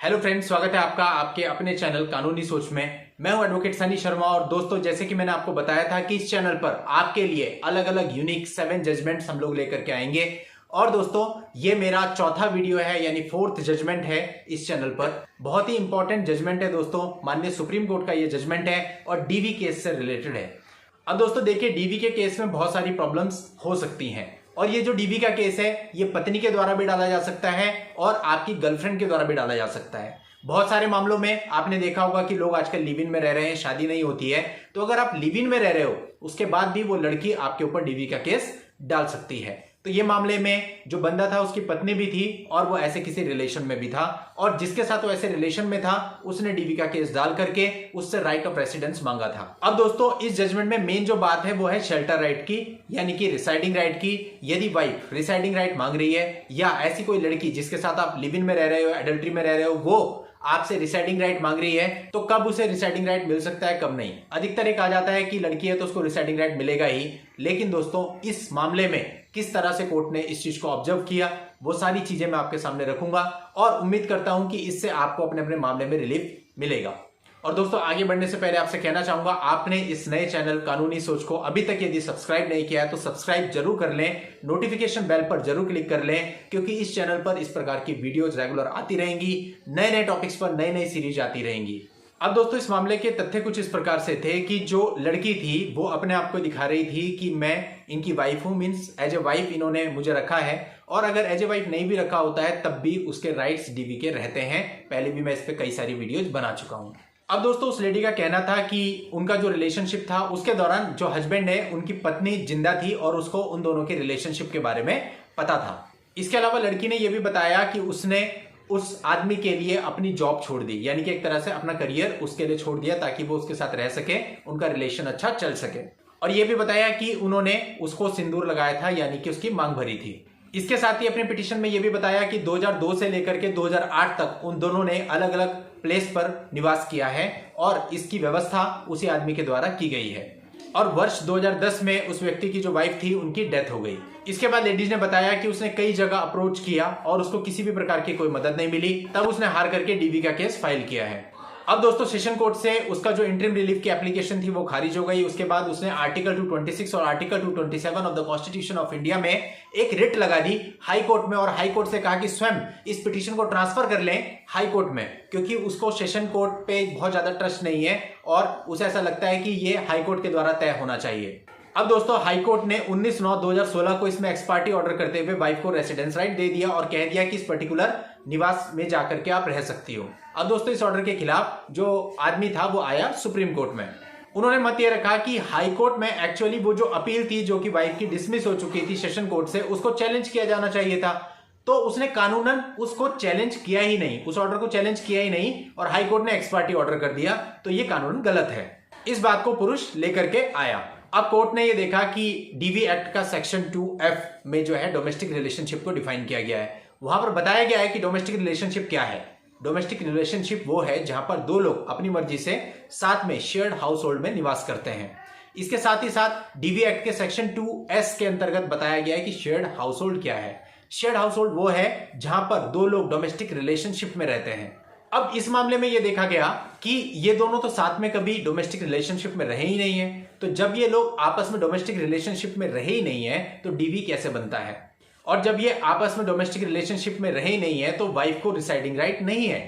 Hello friends, स्वागत है आपका आपके अपने चैनल कानूनी सोच में। मैं हूं एडवोकेट सनी शर्मा। और दोस्तों, जैसे कि मैंने आपको बताया था कि इस चैनल पर आपके लिए अलग अलग यूनिक 7 जजमेंट्स हम लोग लेकर के आएंगे। और दोस्तों, ये मेरा चौथा वीडियो है, यानी 4th जजमेंट है इस चैनल पर। बहुत ही इंपॉर्टेंट जजमेंट है दोस्तों, माननीय सुप्रीम कोर्ट का ये जजमेंट है और डीवी केस से रिलेटेड है। अब दोस्तों देखिए, डीवी के केस में बहुत सारी प्रॉब्लम्स हो सकती हैं और ये जो डीवी का केस है ये पत्नी के द्वारा भी डाला जा सकता है और आपकी गर्लफ्रेंड के द्वारा भी डाला जा सकता है। बहुत सारे मामलों में आपने देखा होगा कि लोग आजकल लिव इन में रह रहे हैं, शादी नहीं होती है, तो अगर आप लिव इन में रह रहे हो उसके बाद भी वो लड़की आपके ऊपर डीवी का केस डाल सकती है। तो ये मामले में जो बंदा था उसकी पत्नी भी थी और वो ऐसे किसी रिलेशन में भी था, और जिसके साथ वो ऐसे रिलेशन में था उसने डीवी का केस डाल करके उससे राइट ऑफ रेसिडेंस मांगा था। अब दोस्तों, इस जजमेंट में मेन जो बात है वो है शेल्टर राइट की, यानी कि रिसाइडिंग राइट की। यदि वाइफ रिसाइडिंग राइट मांग रही है या ऐसी कोई लड़की जिसके साथ आप लिव इन में रह रहे हो, एडल्ट्री में रह रहे हो, वो आपसे रिसाइडिंग राइट मांग रही है, तो कब उसे रिसाइडिंग राइट मिल सकता है, कब नहीं। अधिकतर एक आ जाता है कि लड़की है तो उसको रिसाइडिंग राइट मिलेगा ही, लेकिन दोस्तों इस मामले में किस तरह से कोर्ट ने इस चीज को ऑब्जर्व किया वो सारी चीजें मैं आपके सामने रखूंगा और उम्मीद करता हूं कि इससे आपको अपने अपने मामले में रिलीफ मिलेगा। और दोस्तों, आगे बढ़ने से पहले आपसे कहना चाहूंगा, आपने इस नए चैनल कानूनी सोच को अभी तक यदि सब्सक्राइब नहीं किया है तो सब्सक्राइब जरूर कर लें, नोटिफिकेशन बेल पर जरूर क्लिक कर लें, क्योंकि इस चैनल पर इस प्रकार की वीडियोज रेगुलर आती रहेंगी, नए नए टॉपिक्स पर नई नई सीरीज आती रहेंगी। अब दोस्तों, इस मामले के तथ्य कुछ इस प्रकार से थे कि जो लड़की थी वो अपने आप को दिखा रही थी कि मैं इनकी वाइफ हूं, मीन्स एज ए वाइफ इन्होंने मुझे रखा है, और अगर एज ए वाइफ नहीं भी रखा होता है तब भी उसके राइट्स डीवी के रहते हैं। पहले भी मैं इस पे कई सारी वीडियोज बना चुका हूं। अब दोस्तों, उस लेडी का कहना था कि उनका जो रिलेशनशिप था उसके दौरान जो हस्बैंड है उनकी पत्नी जिंदा थी और उसको उन दोनों के रिलेशनशिप के बारे में पता था। इसके अलावा लड़की ने यह भी बताया कि उसने उस आदमी के लिए अपनी जॉब छोड़ दी, यानी कि एक तरह से अपना करियर उसके लिए छोड़ दिया ताकि वो उसके साथ रह सके, उनका रिलेशन अच्छा चल सके। और यह भी बताया कि उन्होंने उसको सिंदूर लगाया था, यानी कि उसकी मांग भरी थी। इसके साथ ही अपने पिटीशन में यह भी बताया कि 2002 से लेकर के 2008 तक उन दोनों ने अलग अलग प्लेस पर निवास किया है और इसकी व्यवस्था उसी आदमी के द्वारा की गई है। और वर्ष 2010 में उस व्यक्ति की जो वाइफ थी उनकी डेथ हो गई। इसके बाद लेडीज ने बताया कि उसने कई जगह अप्रोच किया और उसको किसी भी प्रकार की कोई मदद नहीं मिली, तब उसने हार करके डीवी का केस फाइल किया है। अब दोस्तों, सेशन कोर्ट से उसका जो इंटरिम रिलीफ की एप्लीकेशन थी वो खारिज हो गई। उसके बाद उसने आर्टिकल 226 और article 227 of the constitution of India में एक रिट लगा दी हाई कोर्ट में, और हाई कोर्ट से कहा कि स्वयं इस पिटीशन को ट्रांसफर कर लें हाई कोर्ट में, क्योंकि उसको सेशन कोर्ट पे बहुत ज्यादा ट्रस्ट नहीं है और उसे ऐसा लगता है कि ये हाई कोर्ट के द्वारा तय होना चाहिए। अब दोस्तों, हाई कोर्ट ने 19/9/2016 को इसमें एक्सपार्टी ऑर्डर करते हुए वाइफ को रेसिडेंस राइट दे दिया और कह दिया कि इस पर्टिकुलर निवास में जाकर के आप रह सकती हो। अब दोस्तों, इस ऑर्डर के खिलाफ जो आदमी था वो आया सुप्रीम कोर्ट में। उन्होंने मत ये रखा कि हाई कोर्ट में एक्चुअली वो जो अपील थी जो कि वाइफ की डिसमिस हो चुकी थी सेशन कोर्ट से, उसको चैलेंज किया जाना चाहिए था, तो उसने कानूनन उसको चैलेंज किया ही नहीं, उस ऑर्डर को चैलेंज किया ही नहीं और हाई कोर्ट ने एक्सपार्टी ऑर्डर कर दिया, तो ये कानूनन गलत है। इस बात को पुरुष लेकर के आया। अब कोर्ट ने ये देखा कि डीवी एक्ट का सेक्शन 2F में जो है डोमेस्टिक रिलेशनशिप को डिफाइन किया गया है। वहां पर बताया गया है कि डोमेस्टिक रिलेशनशिप क्या है। डोमेस्टिक रिलेशनशिप वो है जहां पर दो लोग अपनी मर्जी से साथ में शेयर्ड हाउस होल्ड में निवास करते हैं। इसके साथ ही साथ डीवी एक्ट के सेक्शन 2S के अंतर्गत बताया गया है कि शेयर्ड हाउस होल्ड क्या है। शेयर्ड हाउस होल्ड वो है जहां पर दो लोग डोमेस्टिक रिलेशनशिप में रहते हैं। अब इस मामले में यह देखा गया कि ये दोनों तो साथ में कभी डोमेस्टिक रिलेशनशिप में रहे ही नहीं है, तो जब ये लोग आपस में डोमेस्टिक रिलेशनशिप में रहे ही नहीं है तो डीवी कैसे बनता है। और जब ये आपस में डोमेस्टिक रिलेशनशिप में रहे ही नहीं है तो वाइफ को रिसाइडिंग राइट नहीं है,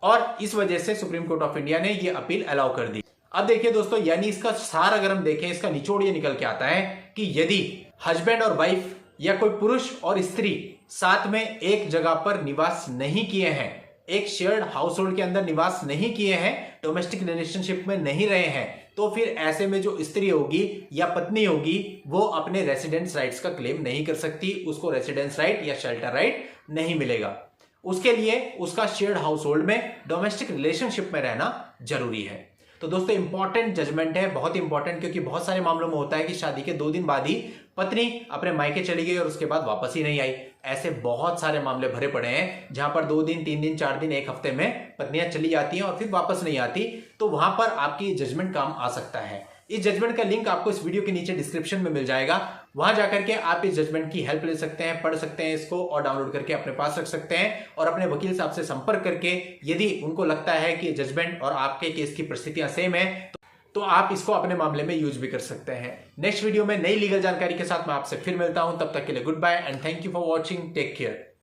और इस वजह से सुप्रीम कोर्ट ऑफ इंडिया ने ये अपील अलाउ कर दी। अब देखिए दोस्तों, यानी इसका सार अगर हम देखें, इसका निचोड़ ये निकल के आता है कि यदि हस्बैंड और वाइफ या कोई पुरुष और स्त्री साथ में एक जगह पर निवास नहीं किए हैं, एक शेयर्ड हाउस होल्ड के अंदर निवास नहीं किए हैं, डोमेस्टिक रिलेशनशिप में नहीं रहे हैं, तो फिर ऐसे में जो स्त्री होगी या पत्नी होगी वो अपने रेसिडेंस राइट्स का क्लेम नहीं कर सकती, उसको रेसिडेंस राइट या शेल्टर राइट नहीं मिलेगा। उसके लिए उसका शेयर्ड हाउस होल्ड में डोमेस्टिक रिलेशनशिप में रहना जरूरी है। तो दोस्तों, इंपॉर्टेंट जजमेंट है, बहुत इंपॉर्टेंट, क्योंकि बहुत सारे मामलों में होता है कि शादी के 2 दिन बाद ही पत्नी अपने मायके चली गई और उसके बाद वापस ही नहीं आई। ऐसे बहुत सारे मामले भरे पड़े हैं जहां पर 2 दिन 3 दिन 4 दिन 1 हफ्ते में पत्नियां चली जाती हैं और फिर वापस नहीं आती, तो वहां पर आपकी जजमेंट काम आ सकता है। इस जजमेंट का लिंक आपको इस वीडियो के नीचे डिस्क्रिप्शन में मिल जाएगा। वहां जाकर के आप इस जजमेंट की हेल्प ले सकते हैं, पढ़ सकते हैं इसको और डाउनलोड करके अपने पास रख सकते हैं और अपने वकील साहब से संपर्क करके यदि उनको लगता है कि जजमेंट और आपके केस की परिस्थितियां सेम है तो आप इसको अपने मामले में यूज भी कर सकते हैं। नेक्स्ट वीडियो में नई लीगल जानकारी के साथ मैं आपसे फिर मिलता हूं, तब तक के लिए goodbye and thank you for watching, take care.